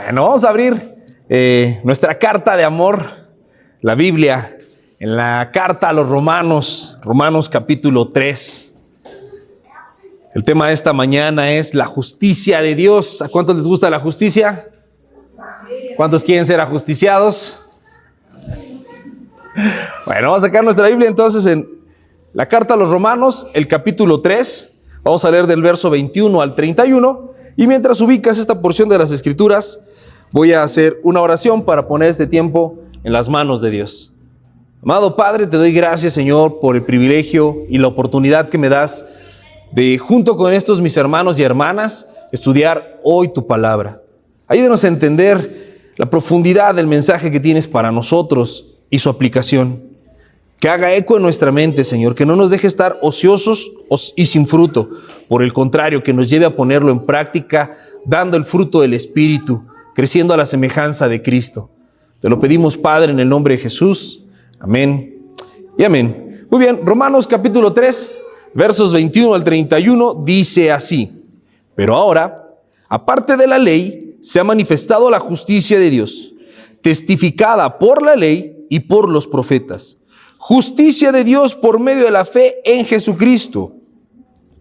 Bueno, vamos a abrir nuestra carta de amor, la Biblia, en la carta a los Romanos, Romanos capítulo 3. El tema de esta mañana es la justicia de Dios. ¿A cuántos les gusta la justicia? ¿Cuántos quieren ser ajusticiados? Bueno, vamos a sacar nuestra Biblia entonces en la carta a los Romanos, el capítulo 3. Vamos a leer del verso 21 al 31. Y mientras ubicas esta porción de las Escrituras, voy a hacer una oración para poner este tiempo en las manos de Dios. Amado Padre, te doy gracias, Señor, por el privilegio y la oportunidad que me das de, junto con estos mis hermanos y hermanas, estudiar hoy tu palabra. Ayúdanos a entender la profundidad del mensaje que tienes para nosotros y su aplicación. Que haga eco en nuestra mente, Señor, que no nos deje estar ociosos y sin fruto. Por el contrario, que nos lleve a ponerlo en práctica, dando el fruto del Espíritu, creciendo a la semejanza de Cristo. Te lo pedimos, Padre, en el nombre de Jesús. Amén y amén. Muy bien, Romanos capítulo 3, versos 21 al 31, dice así: Pero ahora, aparte de la ley, se ha manifestado la justicia de Dios, testificada por la ley y por los profetas. Justicia de Dios por medio de la fe en Jesucristo,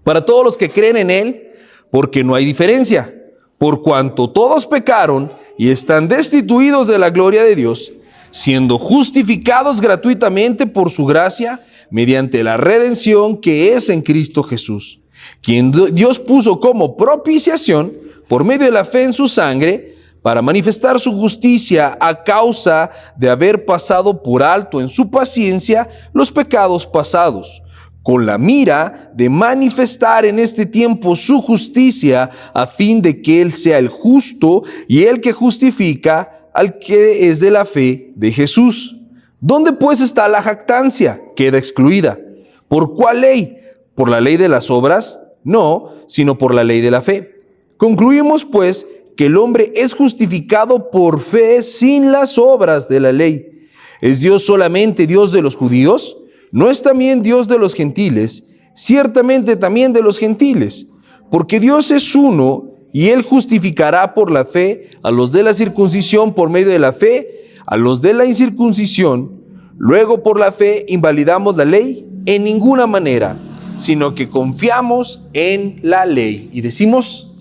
para todos los que creen en Él, porque no hay diferencia, por cuanto todos pecaron y están destituidos de la gloria de Dios, siendo justificados gratuitamente por su gracia, mediante la redención que es en Cristo Jesús, quien Dios puso como propiciación por medio de la fe en su sangre, para manifestar su justicia a causa de haber pasado por alto en su paciencia los pecados pasados, con la mira de manifestar en este tiempo su justicia, a fin de que Él sea el justo y el que justifica al que es de la fe de Jesús. ¿Dónde pues está la jactancia? Queda excluida. ¿Por cuál ley? ¿Por la ley de las obras? No, sino por la ley de la fe. Concluimos pues que el hombre es justificado por fe sin las obras de la ley. ¿Es Dios solamente Dios de los judíos? ¿No es también Dios de los gentiles? Ciertamente también de los gentiles, porque Dios es uno, y Él justificará por la fe a los de la circuncisión por medio de la fe, a los de la incircuncisión. Luego por la fe invalidamos la ley en ninguna manera, sino que confiamos en la ley. Y decimos,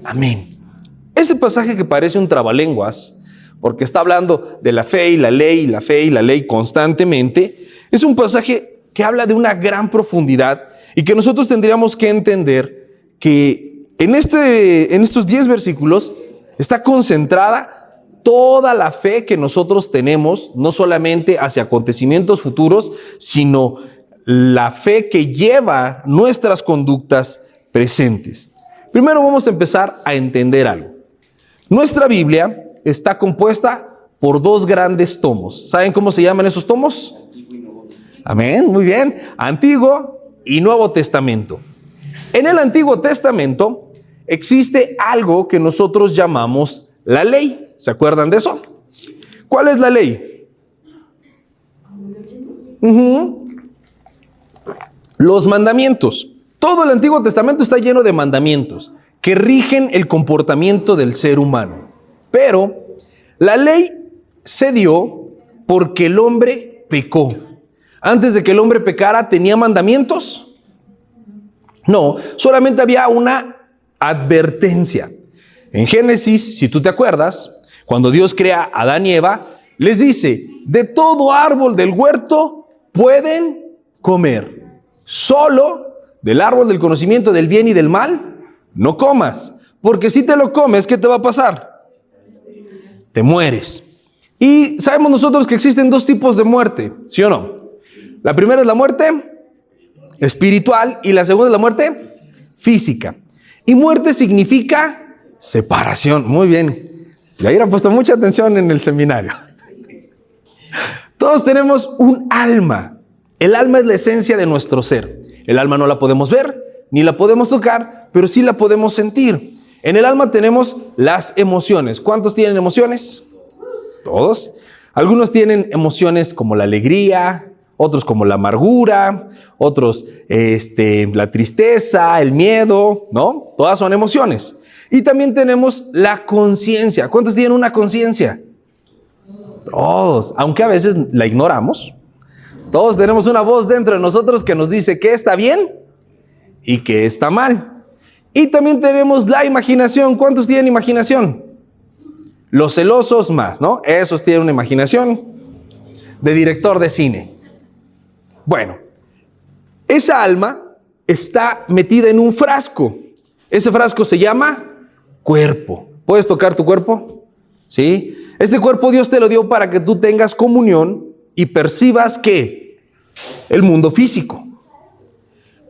amén. Ese pasaje que parece un trabalenguas, porque está hablando de la fe y la ley, y la fe y la ley constantemente, es un pasaje que habla de una gran profundidad y que nosotros tendríamos que entender que en estos 10 versículos está concentrada toda la fe que nosotros tenemos, no solamente hacia acontecimientos futuros, sino la fe que lleva nuestras conductas presentes. Primero vamos a empezar a entender algo. Nuestra Biblia está compuesta por 2 grandes tomos. ¿Saben cómo se llaman esos tomos? Amén, muy bien. Antiguo y Nuevo Testamento. En el Antiguo Testamento existe algo que nosotros llamamos la ley. ¿Se acuerdan de eso? ¿Cuál es la ley? Los mandamientos. Todo el Antiguo Testamento está lleno de mandamientos que rigen el comportamiento del ser humano. Pero la ley se dio porque el hombre pecó. Antes de que el hombre pecara, ¿tenía mandamientos? No, solamente había una advertencia. En Génesis, si tú te acuerdas, cuando Dios crea a Adán y Eva, les dice, de todo árbol del huerto pueden comer. Solo del árbol del conocimiento del bien y del mal, no comas, porque si te lo comes, ¿qué te va a pasar? Te mueres. Y sabemos nosotros que existen 2 tipos de muerte, ¿sí o no? La primera es la muerte espiritual y la segunda es la muerte física. Y muerte significa separación. Muy bien. Ya hubieran puesto mucha atención en el seminario. Todos tenemos un alma. El alma es la esencia de nuestro ser. El alma no la podemos ver, ni la podemos tocar, pero sí la podemos sentir. En el alma tenemos las emociones. ¿Cuántos tienen emociones? Todos. Algunos tienen emociones como la alegría, otros como la amargura, otros la tristeza, el miedo, ¿no? Todas son emociones. Y también tenemos la conciencia. ¿Cuántos tienen una conciencia? Todos, aunque a veces la ignoramos. Todos tenemos una voz dentro de nosotros que nos dice qué está bien y qué está mal. Y también tenemos la imaginación. ¿Cuántos tienen imaginación? Los celosos más, ¿no? Esos tienen una imaginación de director de cine. Bueno, esa alma está metida en un frasco. Ese frasco se llama cuerpo. ¿Puedes tocar tu cuerpo? ¿Sí? Este cuerpo Dios te lo dio para que tú tengas comunión y percibas ¿qué? El mundo físico.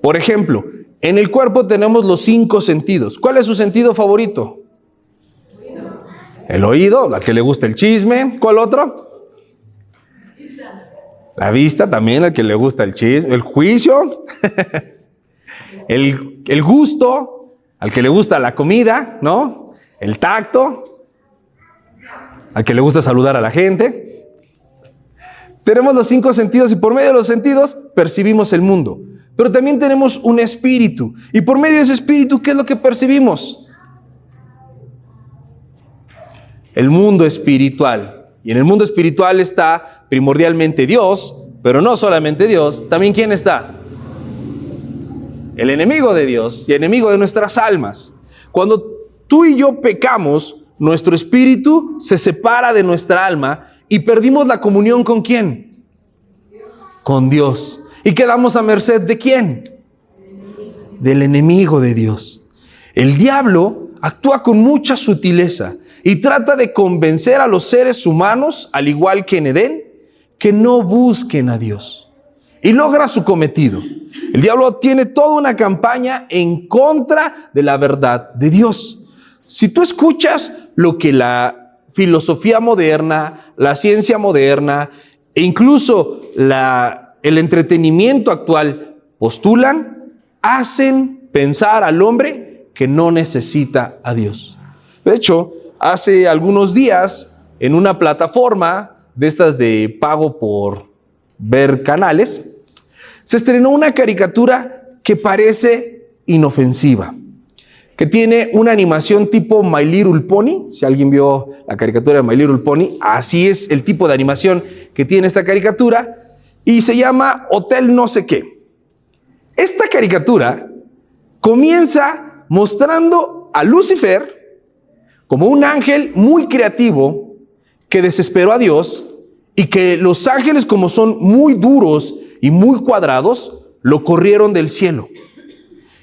Por ejemplo, en el cuerpo tenemos los 5 sentidos. ¿Cuál es su sentido favorito? El oído, la que le gusta el chisme. ¿Cuál otro? La vista también, al que le gusta el chisme. El juicio. el gusto, al que le gusta la comida, ¿no? El tacto, al que le gusta saludar a la gente. Tenemos los 5 sentidos y por medio de los sentidos percibimos el mundo. Pero también tenemos un espíritu. Y por medio de ese espíritu, ¿qué es lo que percibimos? El mundo espiritual. Y en el mundo espiritual está primordialmente Dios, pero no solamente Dios. ¿También quién está? El enemigo de Dios y enemigo de nuestras almas. Cuando tú y yo pecamos, nuestro espíritu se separa de nuestra alma y perdimos la comunión ¿con quién? Con Dios. ¿Y quedamos a merced de quién? Del enemigo de Dios. El diablo actúa con mucha sutileza y trata de convencer a los seres humanos, al igual que en Edén, que no busquen a Dios. Y logra su cometido. El diablo tiene toda una campaña en contra de la verdad de Dios. Si tú escuchas lo que la filosofía moderna, la ciencia moderna e incluso el entretenimiento actual postulan, hacen pensar al hombre que no necesita a Dios. De hecho, hace algunos días, en una plataforma de estas de pago por ver canales, se estrenó una caricatura que parece inofensiva, que tiene una animación tipo My Little Pony. Si alguien vio la caricatura de My Little Pony, así es el tipo de animación que tiene esta caricatura, y se llama Hotel no sé qué. Esta caricatura comienza mostrando a Lucifer como un ángel muy creativo que desesperó a Dios y que los ángeles, como son muy duros y muy cuadrados, lo corrieron del cielo.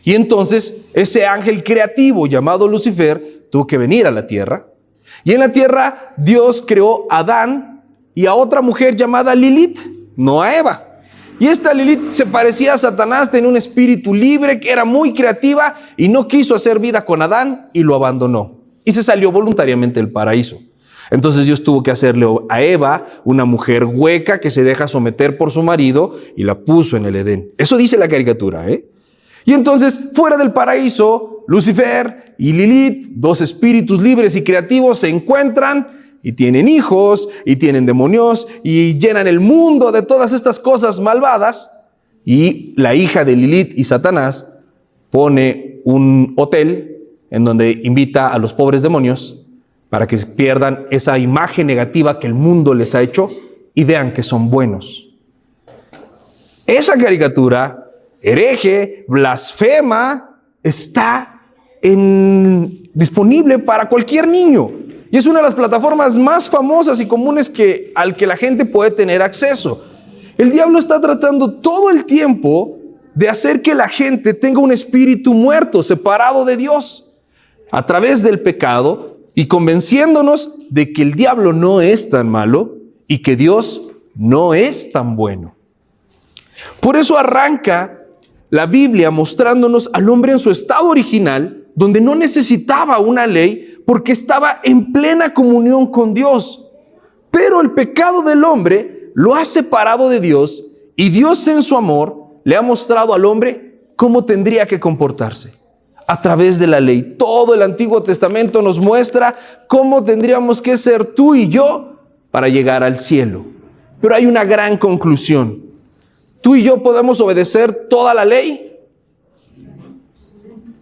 Y entonces ese ángel creativo llamado Lucifer tuvo que venir a la tierra. Y en la tierra Dios creó a Adán y a otra mujer llamada Lilith, no a Eva. Y esta Lilith se parecía a Satanás, tenía un espíritu libre, que era muy creativa y no quiso hacer vida con Adán y lo abandonó. Y se salió voluntariamente del paraíso. Entonces Dios tuvo que hacerle a Eva una mujer hueca que se deja someter por su marido y la puso en el Edén. Eso dice la caricatura, ¿eh? Y entonces, fuera del paraíso, Lucifer y Lilith, 2 espíritus libres y creativos, se encuentran y tienen hijos y tienen demonios y llenan el mundo de todas estas cosas malvadas. Y la hija de Lilith y Satanás pone un hotel en donde invita a los pobres demonios para que pierdan esa imagen negativa que el mundo les ha hecho y vean que son buenos. Esa caricatura hereje, blasfema, está disponible para cualquier niño. Y es una de las plataformas más famosas y comunes al que la gente puede tener acceso. El diablo está tratando todo el tiempo de hacer que la gente tenga un espíritu muerto, separado de Dios, a través del pecado, y convenciéndonos de que el diablo no es tan malo y que Dios no es tan bueno. Por eso arranca la Biblia mostrándonos al hombre en su estado original, donde no necesitaba una ley porque estaba en plena comunión con Dios. Pero el pecado del hombre lo ha separado de Dios y Dios en su amor le ha mostrado al hombre cómo tendría que comportarse. A través de la ley. Todo el Antiguo Testamento nos muestra cómo tendríamos que ser tú y yo para llegar al cielo. Pero hay una gran conclusión. ¿Tú y yo podemos obedecer toda la ley?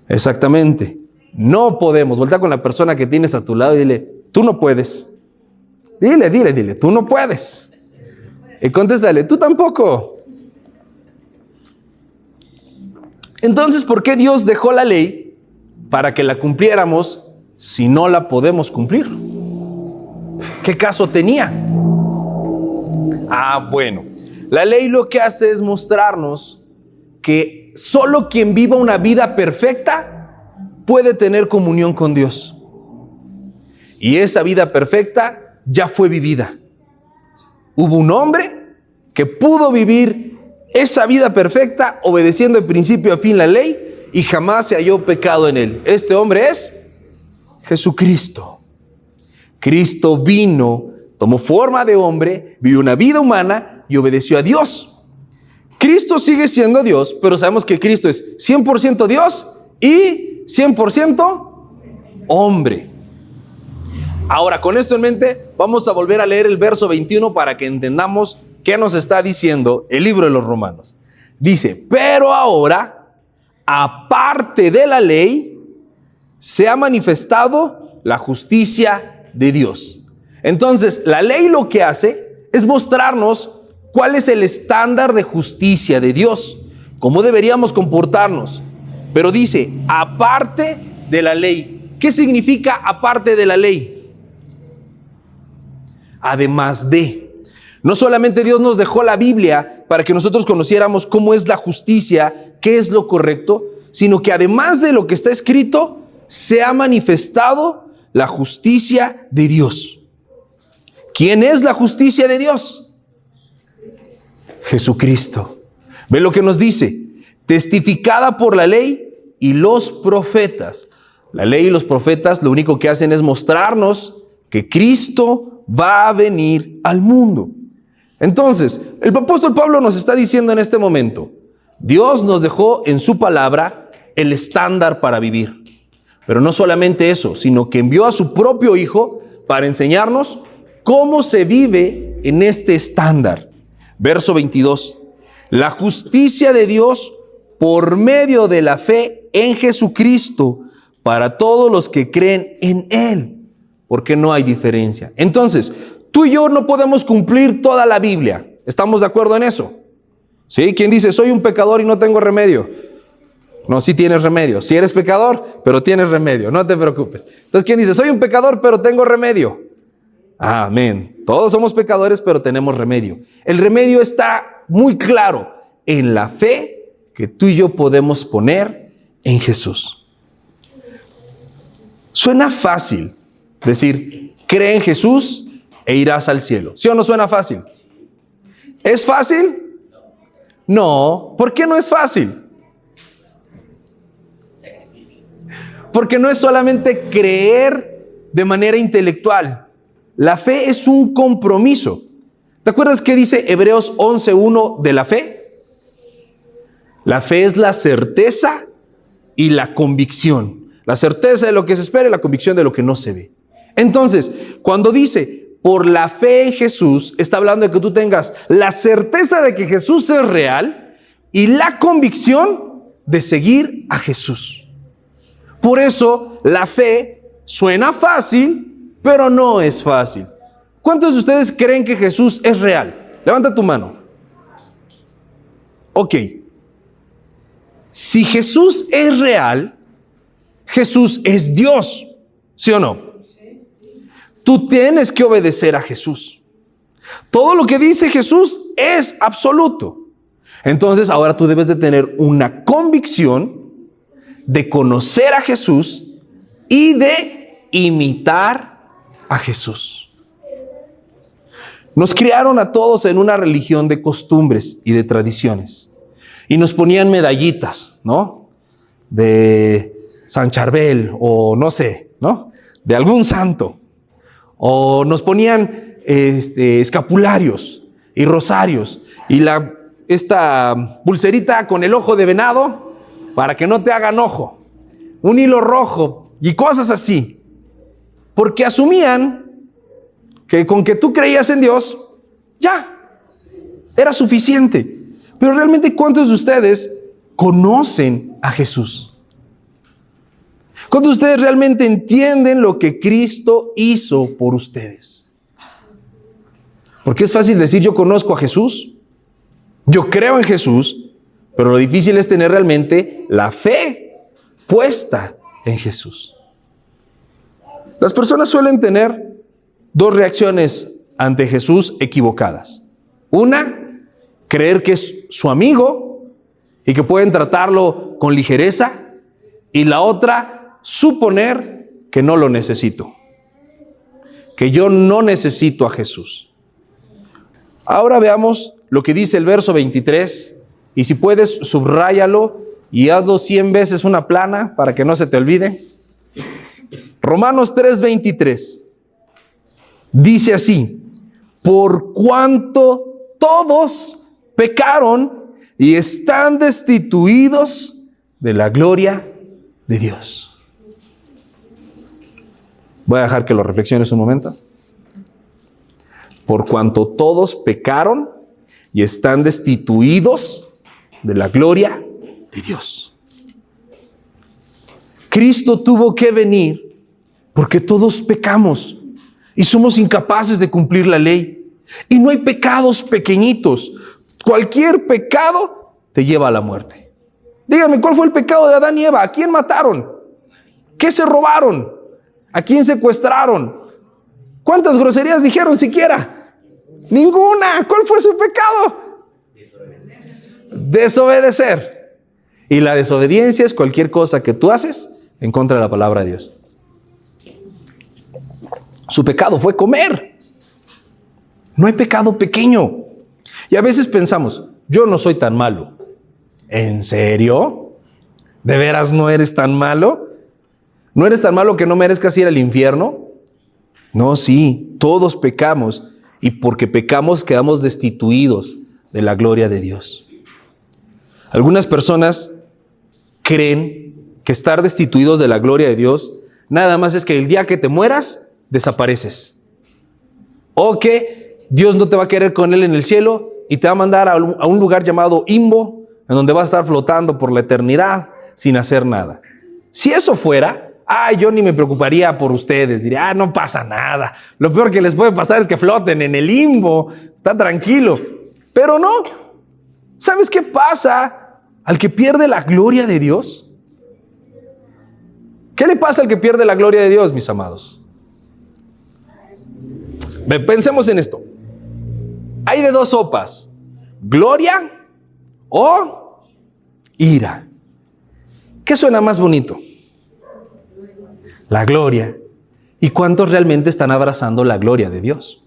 Exactamente. No podemos. Voltea con la persona que tienes a tu lado y dile, tú no puedes. Dile, tú no puedes. Y contéstale, tú tampoco. Entonces, ¿por qué Dios dejó la ley para que la cumpliéramos si no la podemos cumplir? ¿Qué caso tenía? Bueno, la ley lo que hace es mostrarnos que solo quien viva una vida perfecta puede tener comunión con Dios. Y esa vida perfecta ya fue vivida. Hubo un hombre que pudo vivir esa vida perfecta obedeciendo de principio a fin la ley y jamás se halló pecado en él. Este hombre es Jesucristo. Cristo vino, tomó forma de hombre, vivió una vida humana y obedeció a Dios. Cristo sigue siendo Dios, pero sabemos que Cristo es 100% Dios y 100% hombre. Ahora, con esto en mente, vamos a volver a leer el verso 21 para que entendamos qué nos está diciendo el libro de los Romanos. Dice, pero ahora, aparte de la ley, se ha manifestado la justicia de Dios. Entonces, la ley lo que hace es mostrarnos cuál es el estándar de justicia de Dios, cómo deberíamos comportarnos. Pero dice, aparte de la ley. ¿Qué significa aparte de la ley? Además de. No solamente Dios nos dejó la Biblia para que nosotros conociéramos cómo es la justicia, qué es lo correcto, sino que además de lo que está escrito, se ha manifestado la justicia de Dios. ¿Quién es la justicia de Dios? Jesucristo. Ve lo que nos dice, testificada por la ley y los profetas. La ley y los profetas lo único que hacen es mostrarnos que Cristo va a venir al mundo. Entonces, el apóstol Pablo nos está diciendo en este momento, Dios nos dejó en su palabra el estándar para vivir. Pero no solamente eso, sino que envió a su propio Hijo para enseñarnos cómo se vive en este estándar. Verso 22. La justicia de Dios por medio de la fe en Jesucristo para todos los que creen en Él. Porque no hay diferencia. Entonces, tú y yo no podemos cumplir toda la Biblia. ¿Estamos de acuerdo en eso? ¿Sí? ¿Quién dice, soy un pecador y no tengo remedio? No, sí tienes remedio. Sí eres pecador, pero tienes remedio. No te preocupes. Entonces, ¿quién dice, soy un pecador, pero tengo remedio? Amén. Todos somos pecadores, pero tenemos remedio. El remedio está muy claro en la fe que tú y yo podemos poner en Jesús. Suena fácil decir, cree en Jesús e irás al cielo. ¿Sí o no suena fácil? ¿Es fácil? No. ¿Por qué no es fácil? Porque no es solamente creer de manera intelectual. La fe es un compromiso. ¿Te acuerdas qué dice Hebreos 11:1 de la fe? La fe es la certeza y la convicción. La certeza de lo que se espera y la convicción de lo que no se ve. Entonces, cuando dice, por la fe en Jesús, está hablando de que tú tengas la certeza de que Jesús es real y la convicción de seguir a Jesús. Por eso, la fe suena fácil, pero no es fácil. ¿Cuántos de ustedes creen que Jesús es real? Levanta tu mano. Ok. Si Jesús es real, Jesús es Dios, ¿sí o no? Tú tienes que obedecer a Jesús. Todo lo que dice Jesús es absoluto. Entonces ahora tú debes de tener una convicción de conocer a Jesús y de imitar a Jesús. Nos criaron a todos en una religión de costumbres y de tradiciones. Y nos ponían medallitas, ¿no? De San Charbel o no sé, ¿no? De algún santo. O nos ponían escapularios y rosarios y esta pulserita con el ojo de venado para que no te hagan ojo, un hilo rojo y cosas así, porque asumían que con que tú creías en Dios, ya, era suficiente. Pero realmente, ¿cuántos de ustedes conocen a Jesús? ¿Cuántos de ustedes realmente entienden lo que Cristo hizo por ustedes? Porque es fácil decir, yo conozco a Jesús, yo creo en Jesús, pero lo difícil es tener realmente la fe puesta en Jesús. Las personas suelen tener dos reacciones ante Jesús equivocadas. Una, creer que es su amigo y que pueden tratarlo con ligereza. Y la otra, suponer que no lo necesito, que yo no necesito a Jesús. Ahora veamos lo que dice el verso 23, y si puedes, subráyalo y hazlo 100 veces una plana para que no se te olvide. Romanos 3:23 dice así: por cuanto todos pecaron y están destituidos de la gloria de Dios. Voy a dejar que lo reflexiones un momento. Por cuanto todos pecaron y están destituidos de la gloria de Dios. Cristo tuvo que venir porque todos pecamos y somos incapaces de cumplir la ley. Y no hay pecados pequeñitos. Cualquier pecado te lleva a la muerte. Dígame, ¿cuál fue el pecado de Adán y Eva? ¿A quién mataron? ¿Qué se robaron? ¿A quién secuestraron? ¿Cuántas groserías dijeron siquiera? Ninguna. ¿Cuál fue su pecado? Desobedecer. Y la desobediencia es cualquier cosa que tú haces en contra de la palabra de Dios. Su pecado fue comer. No hay pecado pequeño. Y a veces pensamos, yo no soy tan malo. ¿En serio? ¿De veras no eres tan malo? ¿No eres tan malo que no merezcas ir al infierno? No, sí, todos pecamos y porque pecamos quedamos destituidos de la gloria de Dios. Algunas personas creen que estar destituidos de la gloria de Dios nada más es que el día que te mueras, desapareces. O que Dios no te va a querer con Él en el cielo y te va a mandar a un lugar llamado Limbo, en donde va a estar flotando por la eternidad sin hacer nada. Si eso fuera, yo ni me preocuparía por ustedes. Diría, no pasa nada. Lo peor que les puede pasar es que floten en el limbo. Está tranquilo. Pero no. ¿Sabes qué pasa al que pierde la gloria de Dios? ¿Qué le pasa al que pierde la gloria de Dios, mis amados? Pensemos en esto. Hay de dos sopas: gloria o ira. ¿Qué suena más bonito? La gloria. ¿Y cuántos realmente están abrazando la gloria de Dios?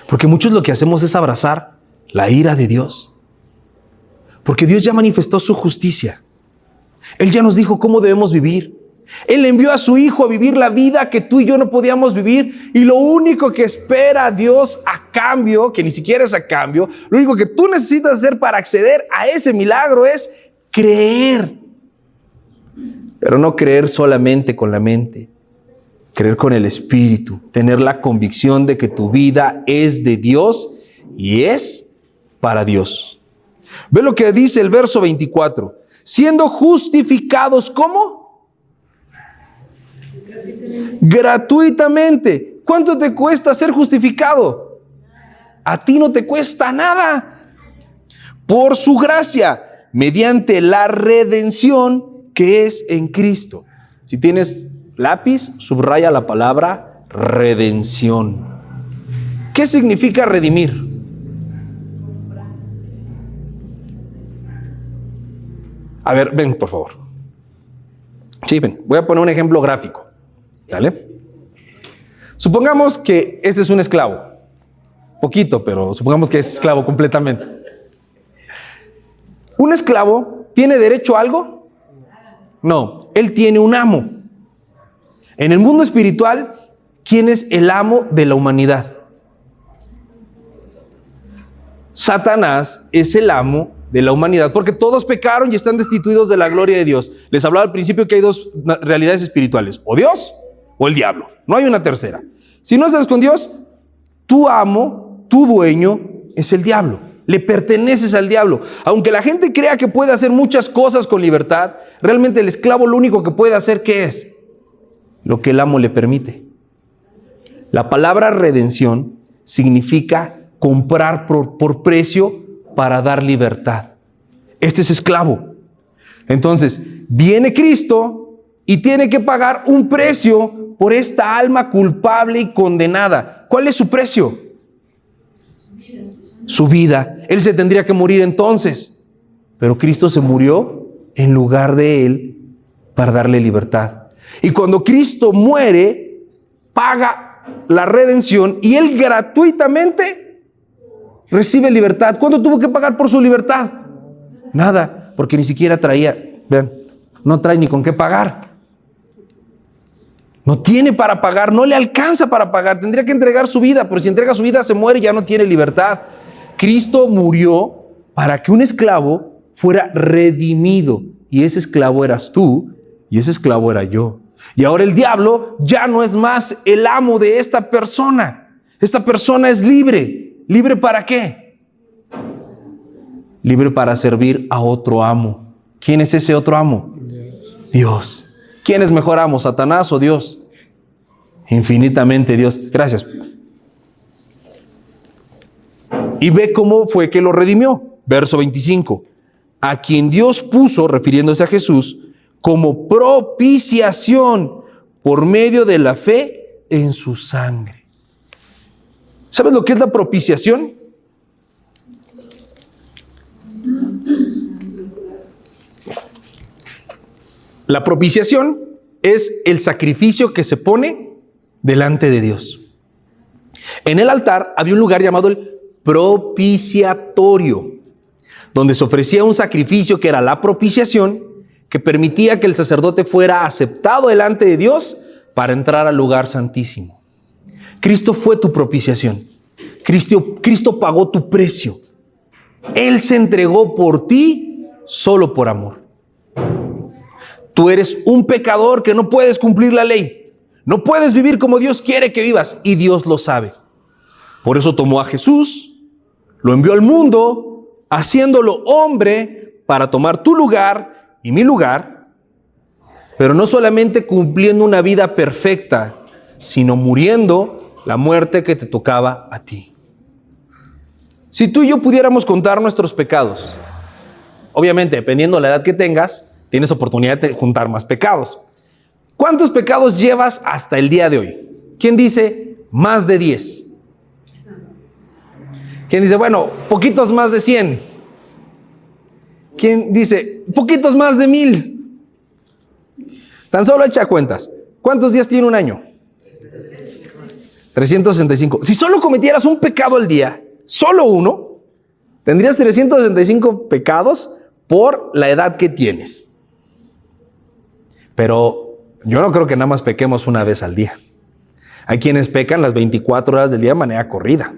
Porque muchos lo que hacemos es abrazar la ira de Dios. Porque Dios ya manifestó su justicia. Él ya nos dijo cómo debemos vivir. Él envió a su Hijo a vivir la vida que tú y yo no podíamos vivir, y lo único que espera Dios a cambio, que ni siquiera es a cambio, lo único que tú necesitas hacer para acceder a ese milagro es creer. Pero no creer solamente con la mente, creer con el Espíritu, tener la convicción de que tu vida es de Dios y es para Dios. Ve lo que dice el verso 24, siendo justificados, ¿cómo? Gratuitamente. ¿Cuánto te cuesta ser justificado? A ti no te cuesta nada. Por su gracia, mediante la redención que es en Cristo. Si tienes lápiz, subraya la palabra redención. ¿Qué significa redimir? A ver, ven, por favor. Sí, ven. Voy a poner un ejemplo gráfico. ¿Sale? Supongamos que este es un esclavo. Poquito, pero supongamos que es esclavo completamente. ¿Un esclavo tiene derecho a algo? No, él tiene un amo. En el mundo espiritual, ¿quién es el amo de la humanidad? Satanás es el amo de la humanidad, porque todos pecaron y están destituidos de la gloria de Dios. Les hablaba al principio que hay dos realidades espirituales, o Dios o el diablo. No hay una tercera. Si no estás con Dios, tu amo, tu dueño es el diablo. Le perteneces al diablo. Aunque la gente crea que puede hacer muchas cosas con libertad, realmente el esclavo lo único que puede hacer, ¿qué es? Lo que el amo le permite. La palabra redención significa comprar por precio para dar libertad. Este es esclavo. Entonces, viene Cristo y tiene que pagar un precio por esta alma culpable y condenada. ¿Cuál es su precio? Su vida. Él se tendría que morir entonces. Pero Cristo se murió en lugar de él para darle libertad. Y cuando Cristo muere, paga la redención y él gratuitamente recibe libertad. ¿Cuánto tuvo que pagar por su libertad? Nada, porque ni siquiera traía, vean, no trae ni con qué pagar. No tiene para pagar, no le alcanza para pagar, tendría que entregar su vida, pero si entrega su vida se muere y ya no tiene libertad. Cristo murió para que un esclavo fuera redimido, y ese esclavo eras tú y ese esclavo era yo. Y ahora el diablo ya no es más el amo de esta persona. Esta persona es libre. ¿Libre para qué? Libre para servir a otro amo. ¿Quién es ese otro amo? Dios. ¿Quién es mejor amo, Satanás o Dios? Infinitamente Dios. Gracias. Y ve cómo fue que lo redimió. Verso 25. A quien Dios puso, refiriéndose a Jesús, como propiciación por medio de la fe en su sangre. ¿Sabes lo que es la propiciación? La propiciación es el sacrificio que se pone delante de Dios. En el altar había un lugar llamado el propiciatorio, donde se ofrecía un sacrificio que era la propiciación, que permitía que el sacerdote fuera aceptado delante de Dios para entrar al lugar santísimo. Cristo fue tu propiciación. Cristo pagó tu precio. Él se entregó por ti solo por amor. Tú eres un pecador que no puedes cumplir la ley. No puedes vivir como Dios quiere que vivas y Dios lo sabe. Por eso tomó a Jesús, lo envió al mundo, haciéndolo hombre para tomar tu lugar y mi lugar, pero no solamente cumpliendo una vida perfecta, sino muriendo la muerte que te tocaba a ti. Si tú y yo pudiéramos contar nuestros pecados, obviamente, dependiendo de la edad que tengas, tienes oportunidad de juntar más pecados. ¿Cuántos pecados llevas hasta el día de hoy? ¿Quién dice más de 10? ¿Quién dice, bueno, poquitos más de 100? ¿Quién dice, poquitos más de 1000? Tan solo echa cuentas. ¿Cuántos días tiene un año? 365. Si solo cometieras un pecado al día, solo uno, tendrías 365 pecados por la edad que tienes. Pero yo no creo que nada más pequemos una vez al día. Hay quienes pecan las 24 horas del día de manera corrida.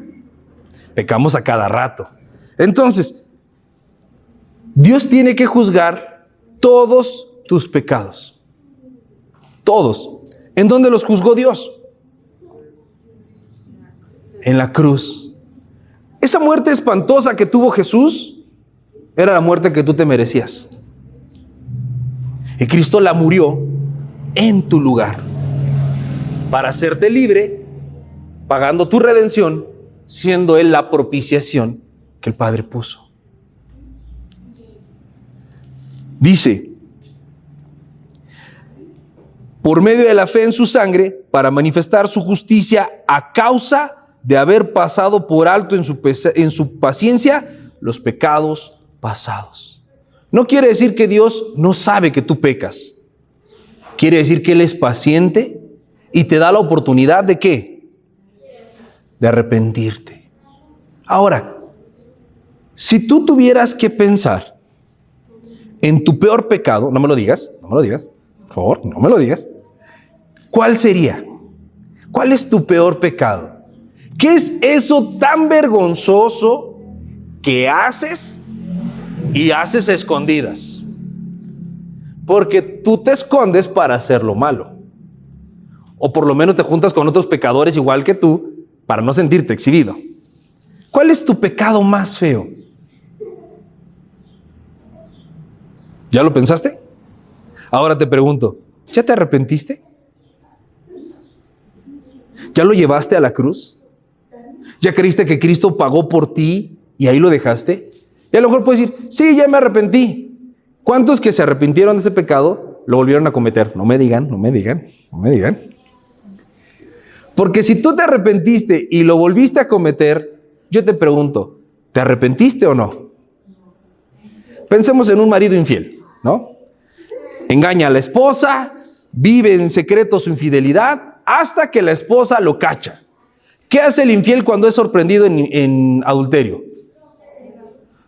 Pecamos a cada rato. Entonces, Dios tiene que juzgar todos tus pecados. Todos. ¿En dónde los juzgó Dios? En la cruz. Esa muerte espantosa que tuvo Jesús era la muerte que tú te merecías. Y Cristo la murió en tu lugar para hacerte libre, pagando tu redención, siendo Él la propiciación que el Padre puso. Dice, por medio de la fe en su sangre, para manifestar su justicia a causa de haber pasado por alto en su paciencia los pecados pasados. No quiere decir que Dios no sabe que tú pecas. Quiere decir que Él es paciente y te da la oportunidad de ¿qué? De arrepentirte. Ahora, si tú tuvieras que pensar en tu peor pecado, no me lo digas, por favor, no me lo digas. ¿Cuál sería? ¿Cuál es tu peor pecado? ¿Qué es eso tan vergonzoso que haces y haces a escondidas? Porque tú te escondes para hacer lo malo. O por lo menos te juntas con otros pecadores igual que tú para no sentirte exhibido. ¿Cuál es tu pecado más feo? ¿Ya lo pensaste? Ahora te pregunto, ¿ya te arrepentiste? ¿Ya lo llevaste a la cruz? ¿Ya creíste que Cristo pagó por ti y ahí lo dejaste? Y a lo mejor puedes decir, sí, ya me arrepentí. ¿Cuántos que se arrepintieron de ese pecado lo volvieron a cometer? No me digan. Porque si tú te arrepentiste y lo volviste a cometer, yo te pregunto, ¿te arrepentiste o no? Pensemos en un marido infiel, ¿no? Engaña a la esposa, vive en secreto su infidelidad, hasta que la esposa lo cacha. ¿Qué hace el infiel cuando es sorprendido en adulterio?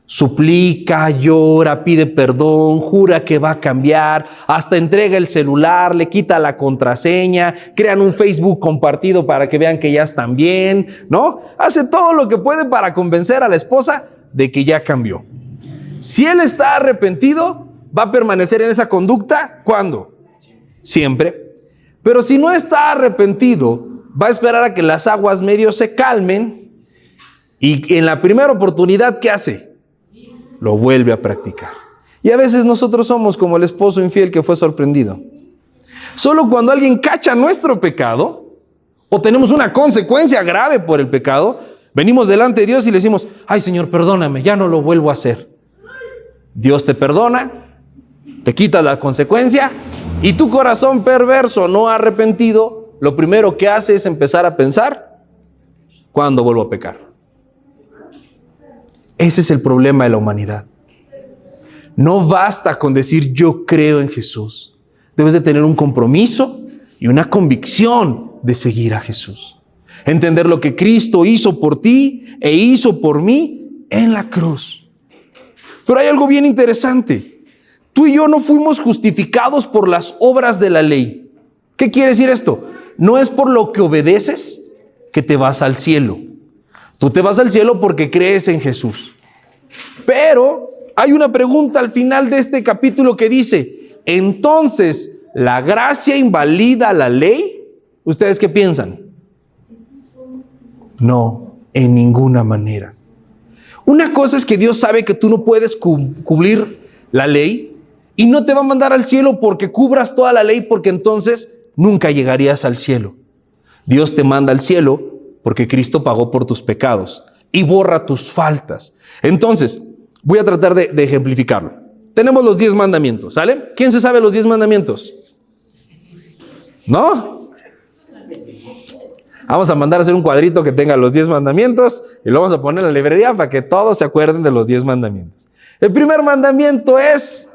Suplica, llora, pide perdón, jura que va a cambiar, hasta entrega el celular, le quita la contraseña, crean un Facebook compartido para que vean que ya están bien, ¿no? Hace todo lo que puede para convencer a la esposa de que ya cambió. Si él está arrepentido, va a permanecer en esa conducta, ¿cuándo? Siempre. Pero si no está arrepentido, va a esperar a que las aguas medio se calmen y en la primera oportunidad, ¿qué hace? Lo vuelve a practicar. Y a veces nosotros somos como el esposo infiel que fue sorprendido. Solo cuando alguien cacha nuestro pecado o tenemos una consecuencia grave por el pecado, venimos delante de Dios y le decimos, ay Señor, perdóname, ya no lo vuelvo a hacer. Dios te perdona, te quita la consecuencia y tu corazón perverso no arrepentido, lo primero que hace es empezar a pensar, ¿cuándo vuelvo a pecar? Ese es el problema de la humanidad. No basta con decir yo creo en Jesús. Debes de tener un compromiso y una convicción de seguir a Jesús. Entender lo que Cristo hizo por ti e hizo por mí en la cruz. Pero hay algo bien interesante. Tú y yo no fuimos justificados por las obras de la ley. ¿Qué quiere decir esto? No es por lo que obedeces que te vas al cielo. Tú te vas al cielo porque crees en Jesús. Pero hay una pregunta al final de este capítulo que dice, entonces, ¿la gracia invalida la ley? ¿Ustedes qué piensan? No, en ninguna manera. Una cosa es que Dios sabe que tú no puedes cubrir la ley y no te va a mandar al cielo porque cubras toda la ley, porque entonces nunca llegarías al cielo. Dios te manda al cielo porque Cristo pagó por tus pecados y borra tus faltas. Entonces, voy a tratar de ejemplificarlo. Tenemos los 10 mandamientos, ¿sale? ¿Quién se sabe los 10 mandamientos? ¿No? Vamos a mandar a hacer un cuadrito que tenga los 10 mandamientos y lo vamos a poner en la librería para que todos se acuerden de los 10 mandamientos. El primer mandamiento es: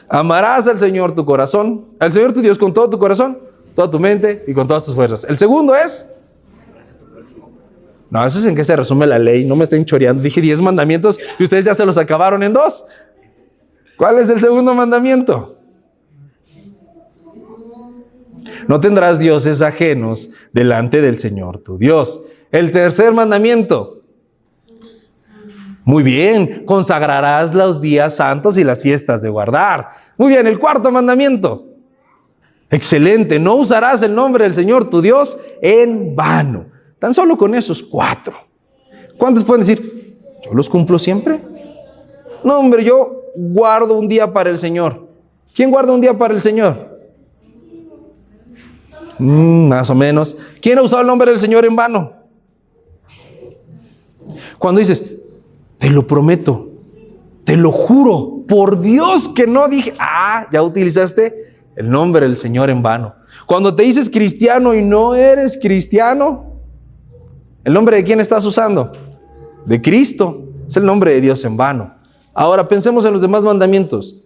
amarás al Señor tu corazón, al Señor tu Dios con todo tu corazón, toda tu mente y con todas tus fuerzas. El segundo es... No, eso es en qué se resume la ley, no me estén choreando. Dije 10 mandamientos y ustedes ya se los acabaron en 2. ¿Cuál es el segundo mandamiento? No tendrás dioses ajenos delante del Señor tu Dios. El tercer mandamiento. Muy bien, consagrarás los días santos y las fiestas de guardar. Muy bien, el cuarto mandamiento. Excelente, no usarás el nombre del Señor tu Dios en vano. Tan solo con esos 4. ¿Cuántos pueden decir, yo los cumplo siempre? No, hombre, yo guardo un día para el Señor. ¿Quién guarda un día para el Señor? Más o menos. ¿Quién ha usado el nombre del Señor en vano? Cuando dices, te lo prometo, te lo juro, por Dios que no dije, ya utilizaste el nombre del Señor en vano. Cuando te dices cristiano y no eres cristiano, ¿el nombre de quién estás usando? De Cristo. Es el nombre de Dios en vano. Ahora pensemos en los demás mandamientos.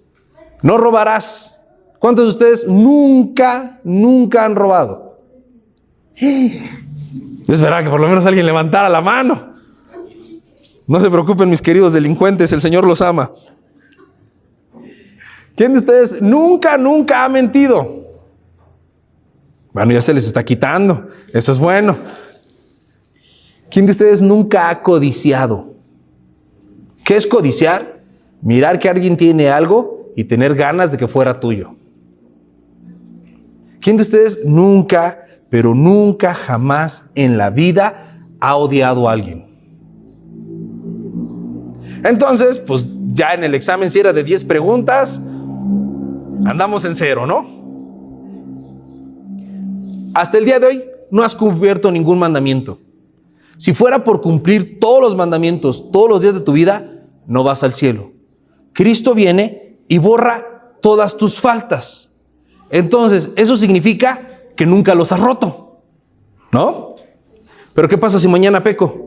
No robarás. ¿Cuántos de ustedes nunca han robado? Yo esperaba que por lo menos alguien levantara la mano. No se preocupen, mis queridos delincuentes, el Señor los ama. ¿Quién de ustedes nunca ha mentido? Bueno, ya se les está quitando. Eso es bueno. ¿Quién de ustedes nunca ha codiciado? ¿Qué es codiciar? Mirar que alguien tiene algo y tener ganas de que fuera tuyo. ¿Quién de ustedes nunca, pero nunca, jamás en la vida ha odiado a alguien? Entonces, pues ya en el examen si era de 10 preguntas, andamos en 0, ¿no? Hasta el día de hoy no has cubierto ningún mandamiento. Si fuera por cumplir todos los mandamientos todos los días de tu vida, no vas al cielo. Cristo viene y borra todas tus faltas. Entonces, eso significa que nunca los has roto, ¿no? Pero ¿qué pasa si mañana peco?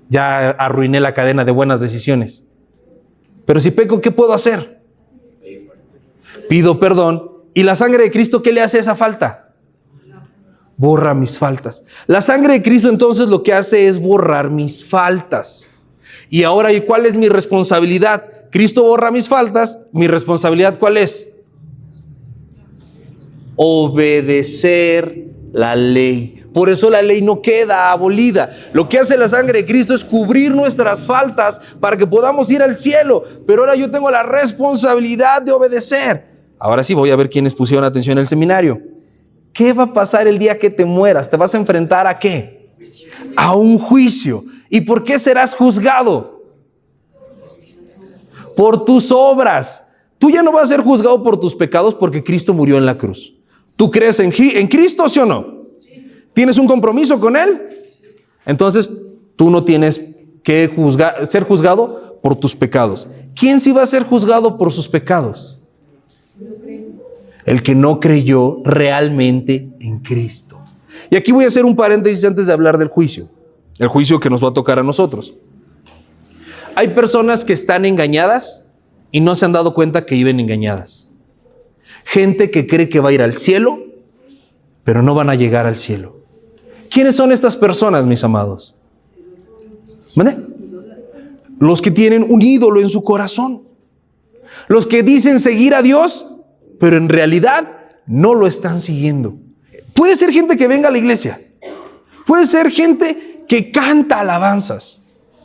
Ya arruiné la cadena de buenas decisiones. Pero si peco, ¿qué puedo hacer? Pido perdón. ¿Y la sangre de Cristo qué le hace a esa falta? Borra mis faltas. La sangre de Cristo entonces lo que hace es borrar mis faltas. Y ahora, ¿y cuál es mi responsabilidad? Cristo borra mis faltas. ¿Mi responsabilidad cuál es? Obedecer la ley. Por eso la ley no queda abolida. Lo que hace la sangre de Cristo es cubrir nuestras faltas para que podamos ir al cielo. Pero ahora yo tengo la responsabilidad de obedecer. Ahora sí voy a ver quiénes pusieron atención en el seminario. ¿Qué va a pasar el día que te mueras? ¿Te vas a enfrentar a qué? A un juicio. ¿Y por qué serás juzgado? Por tus obras. Tú ya no vas a ser juzgado por tus pecados porque Cristo murió en la cruz. ¿Tú crees en Cristo, sí o no? ¿Tienes un compromiso con Él? Entonces, tú no tienes que ser juzgado por tus pecados. ¿Quién sí va a ser juzgado por sus pecados? El que no creyó realmente en Cristo. Y aquí voy a hacer un paréntesis antes de hablar del juicio. El juicio que nos va a tocar a nosotros. Hay personas que están engañadas y no se han dado cuenta que viven engañadas. Gente que cree que va a ir al cielo, pero no van a llegar al cielo. ¿Quiénes son estas personas, mis amados? ¿Vale? Los que tienen un ídolo en su corazón. Los que dicen seguir a Dios, pero en realidad no lo están siguiendo. Puede ser gente que venga a la iglesia. Puede ser gente que canta alabanzas.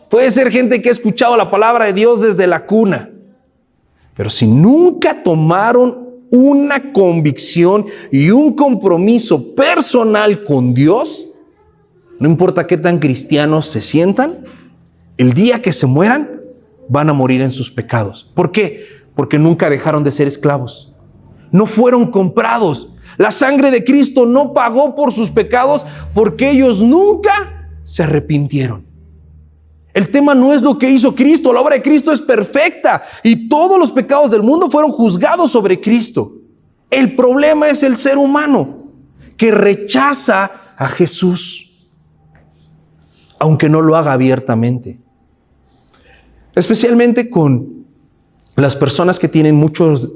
Puede ser gente que ha escuchado la palabra de Dios desde la cuna. Pero si nunca tomaron una convicción y un compromiso personal con Dios, no importa qué tan cristianos se sientan, el día que se mueran, van a morir en sus pecados. ¿Por qué? Porque nunca dejaron de ser esclavos. No fueron comprados. La sangre de Cristo no pagó por sus pecados porque ellos nunca se arrepintieron. El tema no es lo que hizo Cristo. La obra de Cristo es perfecta y todos los pecados del mundo fueron juzgados sobre Cristo. El problema es el ser humano que rechaza a Jesús, aunque no lo haga abiertamente. Especialmente con las personas que tienen muchos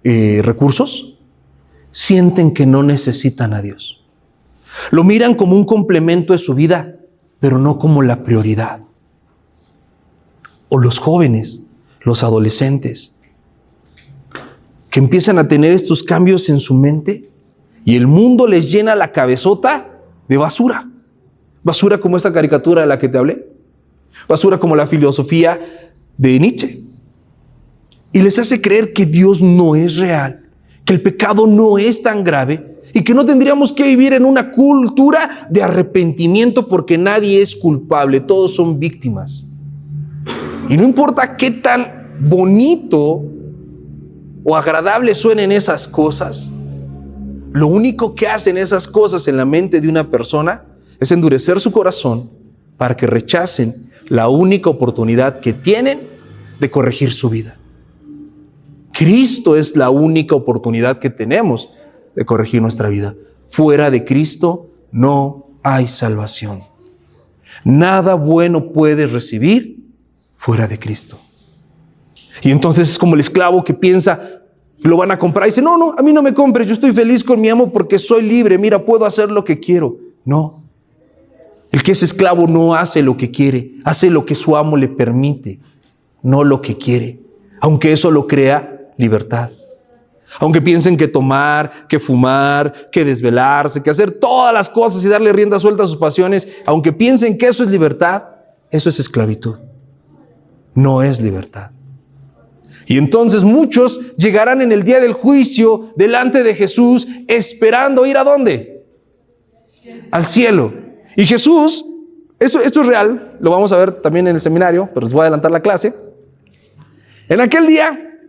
recursos, sienten que no necesitan a Dios. Lo miran como un complemento de su vida, pero no como la prioridad. O los jóvenes, los adolescentes, que empiezan a tener estos cambios en su mente y el mundo les llena la cabezota de basura. Basura como esta caricatura de la que te hablé. Basura como la filosofía de Nietzsche. Y les hace creer que Dios no es real, que el pecado no es tan grave y que no tendríamos que vivir en una cultura de arrepentimiento porque nadie es culpable, todos son víctimas. Y no importa qué tan bonito o agradable suenen esas cosas, lo único que hacen esas cosas en la mente de una persona es endurecer su corazón para que rechacen la única oportunidad que tienen de corregir su vida. Cristo es la única oportunidad que tenemos de corregir nuestra vida. Fuera de Cristo no hay salvación. Nada bueno puedes recibir fuera de Cristo. Y entonces es como el esclavo que piensa que lo van a comprar y dice, no, a mí no me compres, yo estoy feliz con mi amo porque soy libre, mira, puedo hacer lo que quiero. No. El que es esclavo no hace lo que quiere, hace lo que su amo le permite, no lo que quiere, aunque eso lo crea libertad. Aunque piensen que tomar, que fumar, que desvelarse, que hacer todas las cosas y darle rienda suelta a sus pasiones, aunque piensen que eso es libertad, eso es esclavitud. No es libertad. Y entonces muchos llegarán en el día del juicio delante de Jesús esperando ir ¿a dónde? Al cielo. Y Jesús, esto es real, lo vamos a ver también en el seminario, pero les voy a adelantar la clase. En aquel día,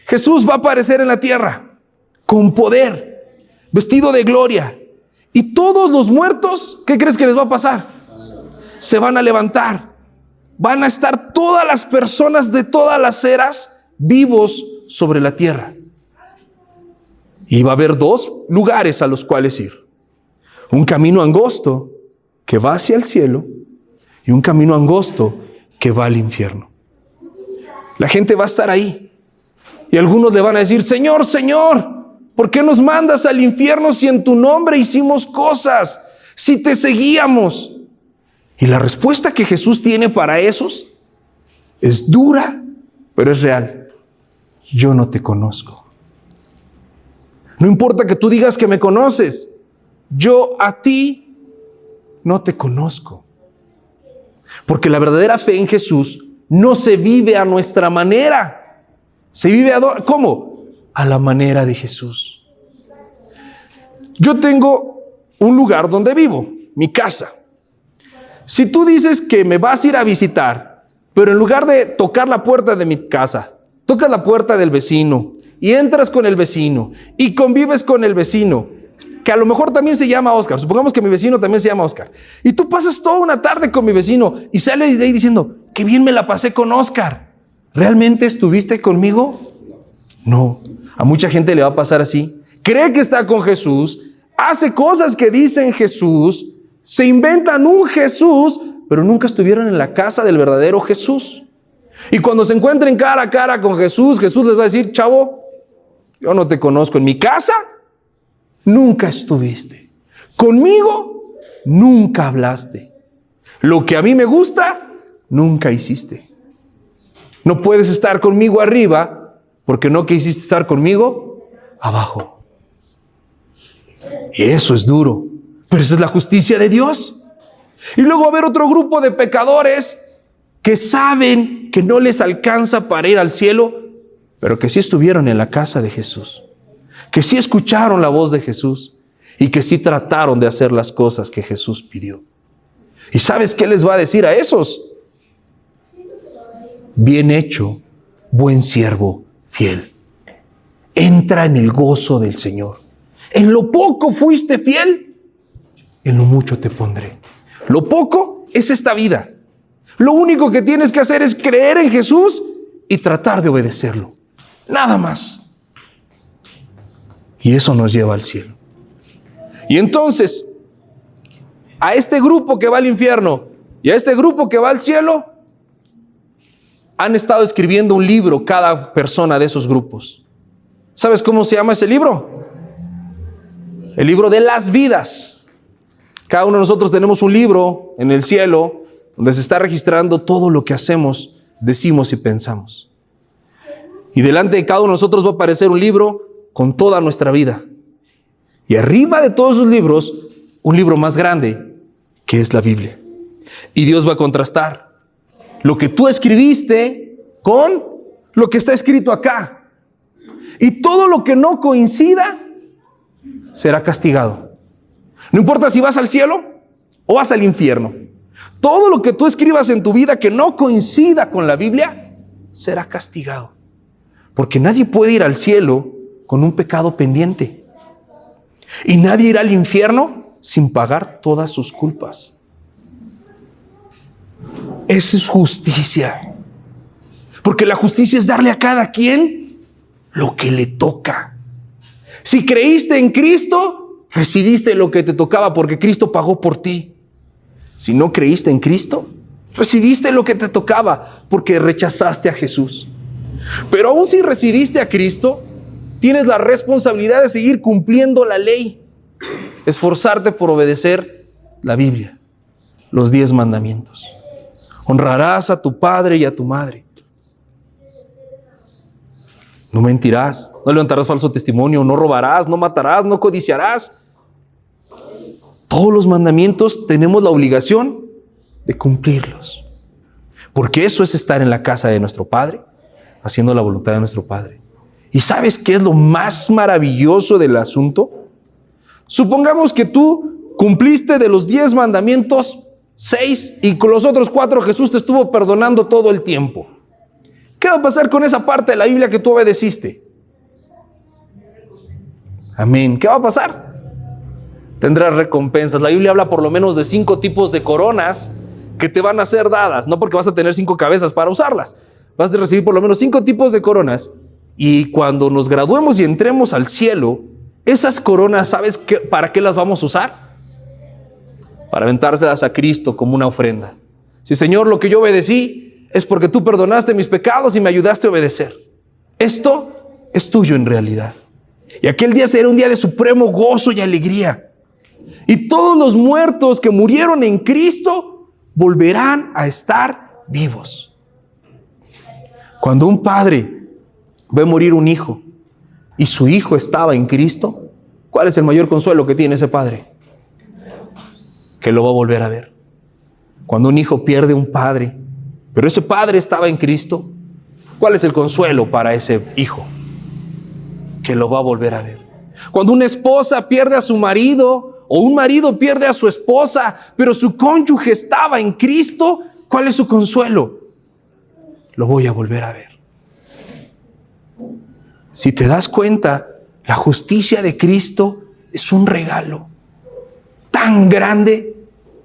Jesús va a aparecer en la tierra con poder, vestido de gloria. Y todos los muertos, ¿qué crees que les va a pasar? Se van a levantar. Van a estar todas las personas de todas las eras vivos sobre la tierra. Y va a haber dos lugares a los cuales ir. Un camino angosto que va hacia el cielo y un camino angosto que va al infierno. La gente va a estar ahí. Y algunos le van a decir, Señor, Señor, ¿por qué nos mandas al infierno si en tu nombre hicimos cosas? Si te seguíamos. Y la respuesta que Jesús tiene para esos es dura, pero es real. Yo no te conozco. No importa que tú digas que me conoces. Yo a ti no te conozco. Porque la verdadera fe en Jesús no se vive a nuestra manera. Se vive ¿cómo? A la manera de Jesús. Yo tengo un lugar donde vivo, mi casa. Si tú dices que me vas a ir a visitar, pero en lugar de tocar la puerta de mi casa, tocas la puerta del vecino y entras con el vecino y convives con el vecino, que a lo mejor también se llama Oscar, supongamos que mi vecino también se llama Oscar, y tú pasas toda una tarde con mi vecino y sales de ahí diciendo, qué bien me la pasé con Oscar. ¿Realmente estuviste conmigo? No. A mucha gente le va a pasar así. Cree que está con Jesús, hace cosas que dicen Jesús, se inventan un Jesús, pero nunca estuvieron en la casa del verdadero Jesús. Y cuando se encuentren cara a cara con Jesús, Jesús les va a decir, chavo, yo no te conozco. En mi casa nunca estuviste. Conmigo nunca hablaste. Lo que a mí me gusta, nunca hiciste. No puedes estar conmigo arriba porque no quisiste estar conmigo abajo. Y eso es duro. Pero esa es la justicia de Dios. Y luego va a haber otro grupo de pecadores que saben que no les alcanza para ir al cielo, pero que sí estuvieron en la casa de Jesús, que sí escucharon la voz de Jesús y que sí trataron de hacer las cosas que Jesús pidió. ¿Y sabes qué les va a decir a esos? Bien hecho, buen siervo, fiel. Entra en el gozo del Señor. En lo poco fuiste fiel, en lo mucho te pondré. Lo poco es esta vida. Lo único que tienes que hacer es creer en Jesús y tratar de obedecerlo. Nada más. Y eso nos lleva al cielo. Y entonces, a este grupo que va al infierno y a este grupo que va al cielo, han estado escribiendo un libro cada persona de esos grupos. ¿Sabes cómo se llama ese libro? El libro de las vidas. Cada uno de nosotros tenemos un libro en el cielo donde se está registrando todo lo que hacemos, decimos y pensamos. Y delante de cada uno de nosotros va a aparecer un libro con toda nuestra vida. Y arriba de todos esos libros, un libro más grande, que es la Biblia. Y Dios va a contrastar lo que tú escribiste con lo que está escrito acá. Y todo lo que no coincida será castigado. No importa si vas al cielo o vas al infierno. Todo lo que tú escribas en tu vida que no coincida con la Biblia será castigado. Porque nadie puede ir al cielo con un pecado pendiente. Y nadie irá al infierno sin pagar todas sus culpas. Esa es justicia. Porque la justicia es darle a cada quien lo que le toca. Si creíste en Cristo, recibiste lo que te tocaba porque Cristo pagó por ti. Si no creíste en Cristo, recibiste lo que te tocaba porque rechazaste a Jesús. Pero aún si recibiste a Cristo, tienes la responsabilidad de seguir cumpliendo la ley, esforzarte por obedecer la Biblia, los 10 mandamientos. Honrarás a tu padre y a tu madre. No mentirás, no levantarás falso testimonio, no robarás, no matarás, no codiciarás. Todos los mandamientos tenemos la obligación de cumplirlos. Porque eso es estar en la casa de nuestro Padre, haciendo la voluntad de nuestro Padre. ¿Y sabes qué es lo más maravilloso del asunto? Supongamos que tú cumpliste de los 10 mandamientos 6 y con los otros 4 Jesús te estuvo perdonando todo el tiempo. ¿Qué va a pasar con esa parte de la Biblia que tú obedeciste? Amén. ¿Qué va a pasar? Tendrás recompensas. La Biblia habla por lo menos de 5 tipos de coronas que te van a ser dadas, no porque vas a tener 5 cabezas para usarlas. Vas a recibir por lo menos 5 tipos de coronas, y cuando nos graduemos y entremos al cielo, esas coronas, ¿sabes para qué las vamos a usar? Para aventárselas a Cristo como una ofrenda. Sí, Señor, lo que yo obedecí es porque tú perdonaste mis pecados y me ayudaste a obedecer. Esto es tuyo en realidad. Y aquel día será un día de supremo gozo y alegría. Y todos los muertos que murieron en Cristo volverán a estar vivos. Cuando un padre ve morir un hijo y su hijo estaba en Cristo, ¿cuál es el mayor consuelo que tiene ese padre? Que lo va a volver a ver. Cuando un hijo pierde un padre, pero ese padre estaba en Cristo, ¿cuál es el consuelo para ese hijo? Que lo va a volver a ver. Cuando una esposa pierde a su marido, o un marido pierde a su esposa, pero su cónyuge estaba en Cristo, ¿cuál es su consuelo? Lo voy a volver a ver. Si te das cuenta, la justicia de Cristo es un regalo tan grande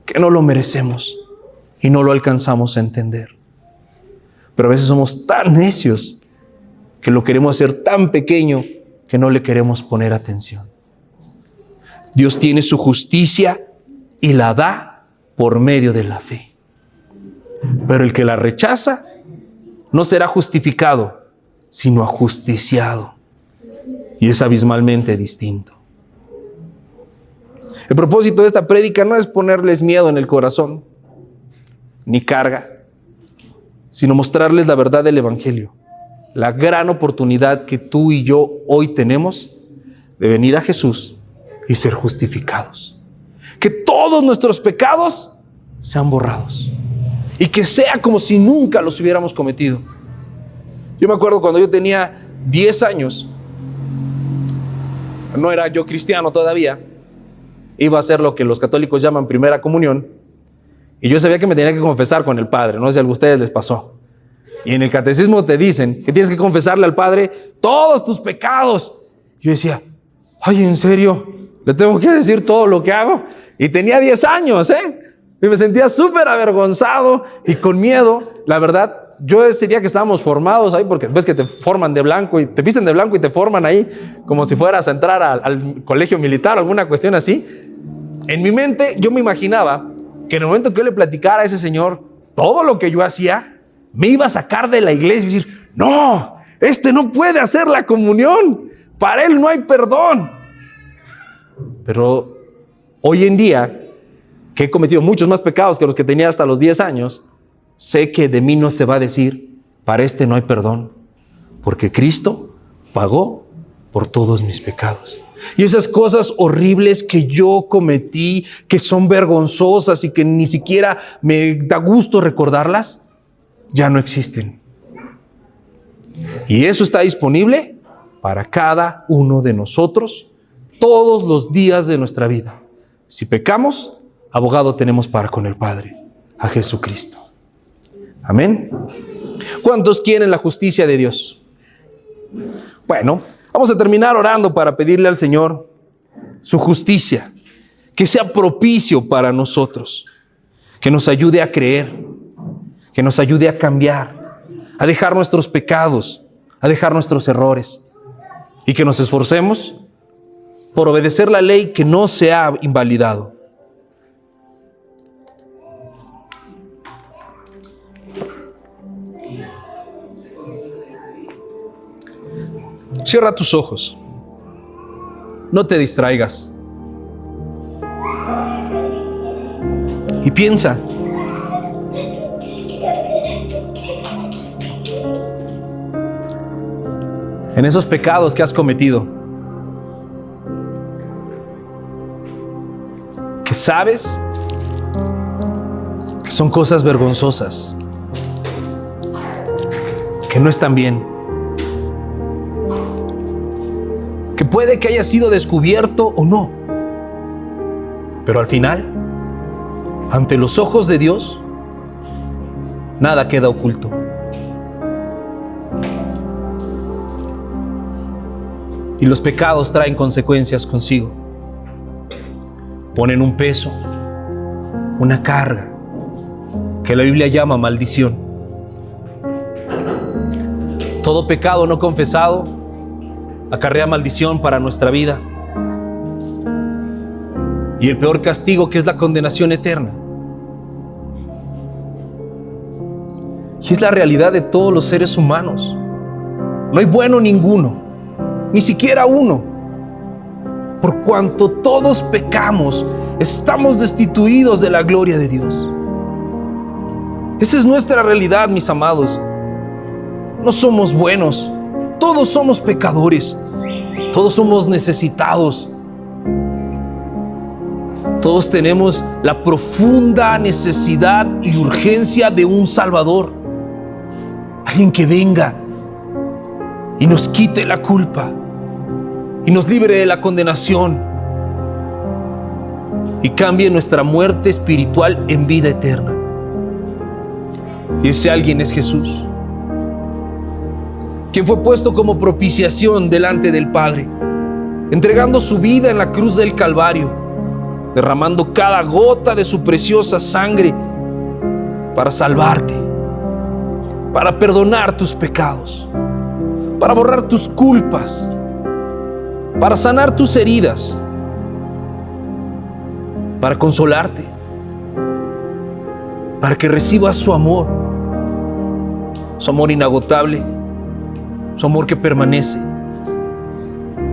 que no lo merecemos y no lo alcanzamos a entender. Pero a veces somos tan necios que lo queremos hacer tan pequeño que no le queremos poner atención. Dios tiene su justicia y la da por medio de la fe. Pero el que la rechaza no será justificado, sino ajusticiado. Y es abismalmente distinto. El propósito de esta prédica no es ponerles miedo en el corazón, ni carga, sino mostrarles la verdad del Evangelio. La gran oportunidad que tú y yo hoy tenemos de venir a Jesús y ser justificados. Que todos nuestros pecados sean borrados. Y que sea como si nunca los hubiéramos cometido. Yo me acuerdo cuando yo tenía 10 años, no era yo cristiano todavía, iba a hacer lo que los católicos llaman primera comunión, y yo sabía que me tenía que confesar con el Padre, no sé si a ustedes les pasó. Y en el catecismo te dicen que tienes que confesarle al Padre todos tus pecados. Yo decía, ay, ¿en serio? ¿Le tengo que decir todo lo que hago? Y tenía 10 años, y me sentía súper avergonzado y con miedo. La verdad, yo ese día que estábamos formados ahí, porque ves que te forman de blanco y te visten de blanco y te forman ahí como si fueras a entrar al colegio militar o alguna cuestión así. En mi mente yo me imaginaba que en el momento que yo le platicara a ese señor todo lo que yo hacía, me iba a sacar de la iglesia y decir, no, este no puede hacer la comunión, para él no hay perdón. Pero hoy en día, que he cometido muchos más pecados que los que tenía hasta los 10 años, sé que de mí no se va a decir, para este no hay perdón, porque Cristo pagó por todos mis pecados. Y esas cosas horribles que yo cometí, que son vergonzosas y que ni siquiera me da gusto recordarlas, ya no existen. Y eso está disponible para cada uno de nosotros todos los días de nuestra vida. Si pecamos, abogado tenemos para con el Padre, a Jesucristo. Amén. ¿Cuántos quieren la justicia de Dios? Bueno, vamos a terminar orando para pedirle al Señor su justicia, que sea propicio para nosotros, que nos ayude a creer, que nos ayude a cambiar, a dejar nuestros pecados, a dejar nuestros errores, y que nos esforcemos por obedecer la ley que no se ha invalidado. Cierra tus ojos. No te distraigas. Y piensa. En esos pecados que has cometido. Que sabes que son cosas vergonzosas. Que no están bien. Que puede que haya sido descubierto o no. Pero al final, ante los ojos de Dios, nada queda oculto. Y los pecados traen consecuencias consigo. Ponen un peso, una carga, que la Biblia llama maldición. Todo pecado no confesado acarrea maldición para nuestra vida. Y el peor castigo, que es la condenación eterna. Y es la realidad de todos los seres humanos. No hay bueno ninguno, ni siquiera uno. Por cuanto todos pecamos, estamos destituidos de la gloria de Dios. Esa es nuestra realidad, mis amados. No somos buenos, todos somos pecadores, todos somos necesitados. Todos tenemos la profunda necesidad y urgencia de un Salvador. Alguien que venga y nos quite la culpa y nos libre de la condenación y cambie nuestra muerte espiritual en vida eterna. Y ese alguien es Jesús, quien fue puesto como propiciación delante del Padre, entregando su vida en la cruz del Calvario, derramando cada gota de su preciosa sangre para salvarte, para perdonar tus pecados, para borrar tus culpas, para sanar tus heridas, para consolarte, para que recibas su amor inagotable, su amor que permanece,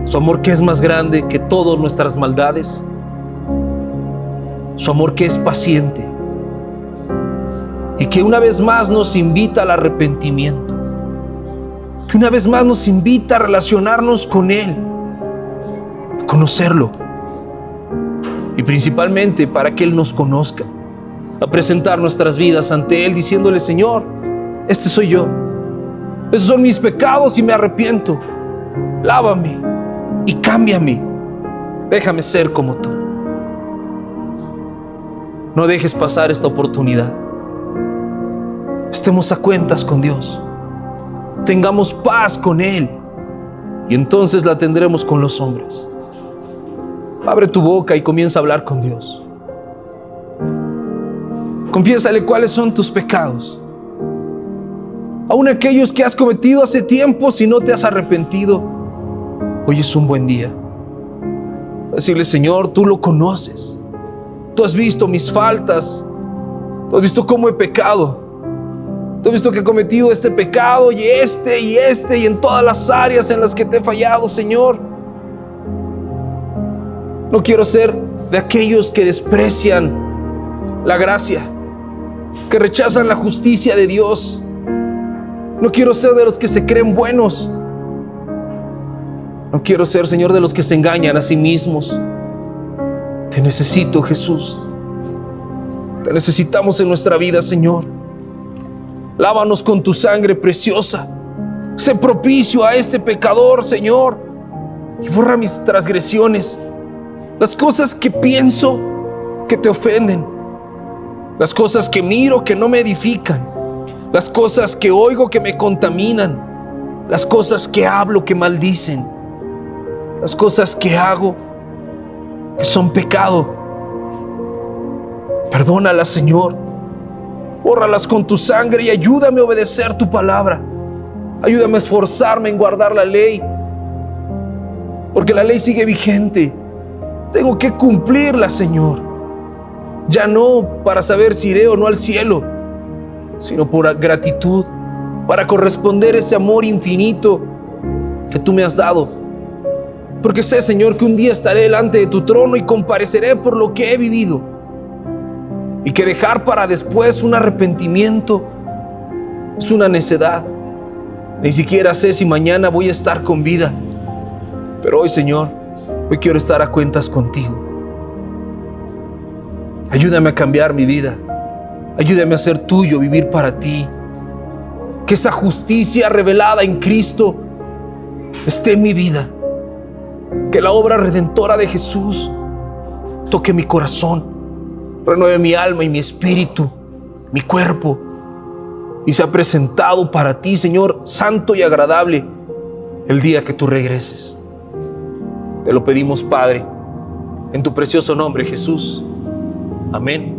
su amor que es más grande que todas nuestras maldades, su amor que es paciente y que una vez más nos invita al arrepentimiento, que una vez más nos invita a relacionarnos con Él, a conocerlo y principalmente para que Él nos conozca, a presentar nuestras vidas ante Él diciéndole: Señor, este soy yo, esos son mis pecados y me arrepiento, lávame y cámbiame, déjame ser como tú. No dejes pasar esta oportunidad. Estemos a cuentas con Dios. Tengamos paz con Él. Y entonces la tendremos con los hombres. Abre tu boca y comienza a hablar con Dios. Confiésale cuáles son tus pecados. Aún aquellos que has cometido hace tiempo, si no te has arrepentido, hoy es un buen día. Decirle: Señor, tú lo conoces. Tú has visto mis faltas, tú has visto cómo he pecado, tú has visto que he cometido este pecado y en todas las áreas en las que te he fallado, Señor. No quiero ser de aquellos que desprecian la gracia, que rechazan la justicia de Dios. No quiero ser de los que se creen buenos. No quiero ser, Señor, de los que se engañan a sí mismos. Te necesito, Jesús. Te necesitamos en nuestra vida, Señor. Lávanos con tu sangre preciosa. Sé propicio a este pecador, Señor, y borra mis transgresiones, las cosas que pienso que te ofenden, las cosas que miro que no me edifican, las cosas que oigo que me contaminan, las cosas que hablo que maldicen, las cosas que hago que son pecado. Perdónalas, Señor. Bórralas con tu sangre y ayúdame a obedecer tu palabra. Ayúdame a esforzarme en guardar la ley, porque la ley sigue vigente. Tengo que cumplirla, Señor. Ya no para saber si iré o no al cielo, sino por gratitud, para corresponder ese amor infinito que tú me has dado. Porque sé, Señor, que un día estaré delante de tu trono y compareceré por lo que he vivido. Y que dejar para después un arrepentimiento es una necedad. Ni siquiera sé si mañana voy a estar con vida. Pero hoy, Señor, hoy quiero estar a cuentas contigo. Ayúdame a cambiar mi vida. Ayúdame a ser tuyo, vivir para ti. Que esa justicia revelada en Cristo esté en mi vida. Que la obra redentora de Jesús toque mi corazón, renueve mi alma y mi espíritu, mi cuerpo, y sea presentado para ti, Señor, santo y agradable, el día que tú regreses. Te lo pedimos, Padre, en tu precioso nombre, Jesús. Amén.